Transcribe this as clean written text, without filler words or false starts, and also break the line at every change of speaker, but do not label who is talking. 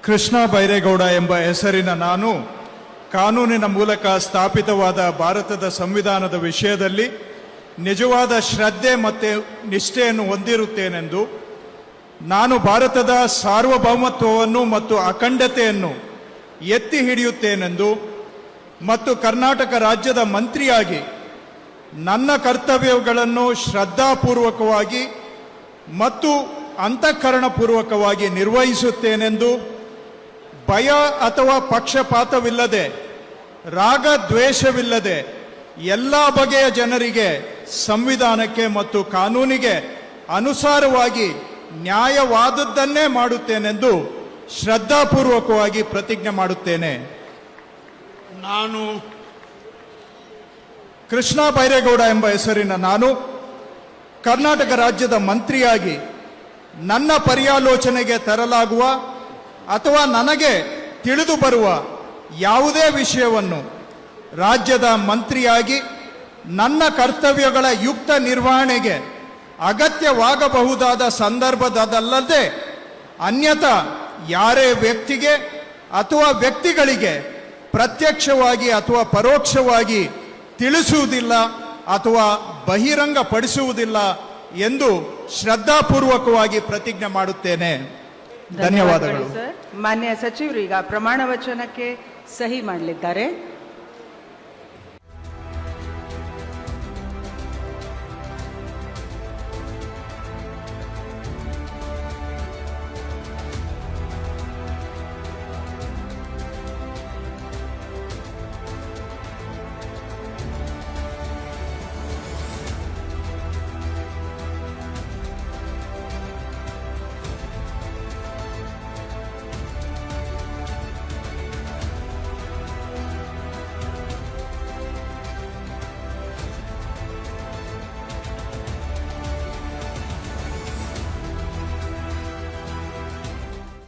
ಕೃಷ್ಣ ಬೈರೇಗೌಡ ಎಂಬ ಹೆಸರಿನ ನಾನು ಕಾನೂನಿನ ಮೂಲಕ ಸ್ಥಾಪಿತವಾದ ಭಾರತದ ಸಂವಿಧಾನದ ವಿಷಯದಲ್ಲಿ ನಿಜವಾದ ಶ್ರದ್ಧೆ ಮತ್ತು ನಿಷ್ಠೆಯನ್ನು ಹೊಂದಿರುತ್ತೇನೆಂದು, ನಾನು ಭಾರತದ ಸಾರ್ವಭೌಮತ್ವವನ್ನು ಮತ್ತು ಅಖಂಡತೆಯನ್ನು ಎತ್ತಿ ಹಿಡಿಯುತ್ತೇನೆಂದು ಮತ್ತು ಕರ್ನಾಟಕ ರಾಜ್ಯದ ಮಂತ್ರಿಯಾಗಿ ನನ್ನ ಕರ್ತವ್ಯಗಳನ್ನು ಶ್ರದ್ಧಾಪೂರ್ವಕವಾಗಿ ಮತ್ತು ಅಂತಃಕರಣಪೂರ್ವಕವಾಗಿ ನಿರ್ವಹಿಸುತ್ತೇನೆಂದು, ಭಯ ಅಥವಾ ಪಕ್ಷಪಾತವಿಲ್ಲದೆ, ರಾಗ ದ್ವೇಷವಿಲ್ಲದೆ ಎಲ್ಲ ಬಗೆಯ ಜನರಿಗೆ ಸಂವಿಧಾನಕ್ಕೆ ಮತ್ತು ಕಾನೂನಿಗೆ ಅನುಸಾರವಾಗಿ ನ್ಯಾಯವಾದದ್ದನ್ನೇ ಮಾಡುತ್ತೇನೆಂದು ಶ್ರದ್ಧಾಪೂರ್ವಕವಾಗಿ ಪ್ರತಿಜ್ಞೆ ಮಾಡುತ್ತೇನೆ.
ನಾನು
ಕೃಷ್ಣ ಬೈರೇಗೌಡ ಎಂಬ ಹೆಸರಿನ ನಾನು ಕರ್ನಾಟಕ ರಾಜ್ಯದ ಮಂತ್ರಿಯಾಗಿ ನನ್ನ ಪರ್ಯಾಲೋಚನೆಗೆ ತರಲಾಗುವ ಅಥವಾ ನನಗೆ ತಿಳಿದು ಬರುವ ಯಾವುದೇ ವಿಷಯವನ್ನು ರಾಜ್ಯದ ಮಂತ್ರಿಯಾಗಿ ನನ್ನ ಕರ್ತವ್ಯಗಳ ಯುಕ್ತ ನಿರ್ವಹಣೆಗೆ ಅಗತ್ಯವಾಗಬಹುದಾದ ಸಂದರ್ಭದಲ್ಲದೆ ಅನ್ಯಥಾ ಯಾರೇ ವ್ಯಕ್ತಿಗೆ ಅಥವಾ ವ್ಯಕ್ತಿಗಳಿಗೆ ಪ್ರತ್ಯಕ್ಷವಾಗಿ ಅಥವಾ ಪರೋಕ್ಷವಾಗಿ ತಿಳಿಸುವುದಿಲ್ಲ ಅಥವಾ ಬಹಿರಂಗಪಡಿಸುವುದಿಲ್ಲ ಎಂದು ಶ್ರದ್ಧಾಪೂರ್ವಕವಾಗಿ ಪ್ರತಿಜ್ಞೆ ಮಾಡುತ್ತೇನೆ. ಧನ್ಯವಾದಗಳು.
ಮಾನ್ಯ ಸಚಿವರು ಈಗ ಪ್ರಮಾಣ ವಚನಕ್ಕೆ ಸಹಿ ಮಾಡಲಿದ್ದಾರೆ.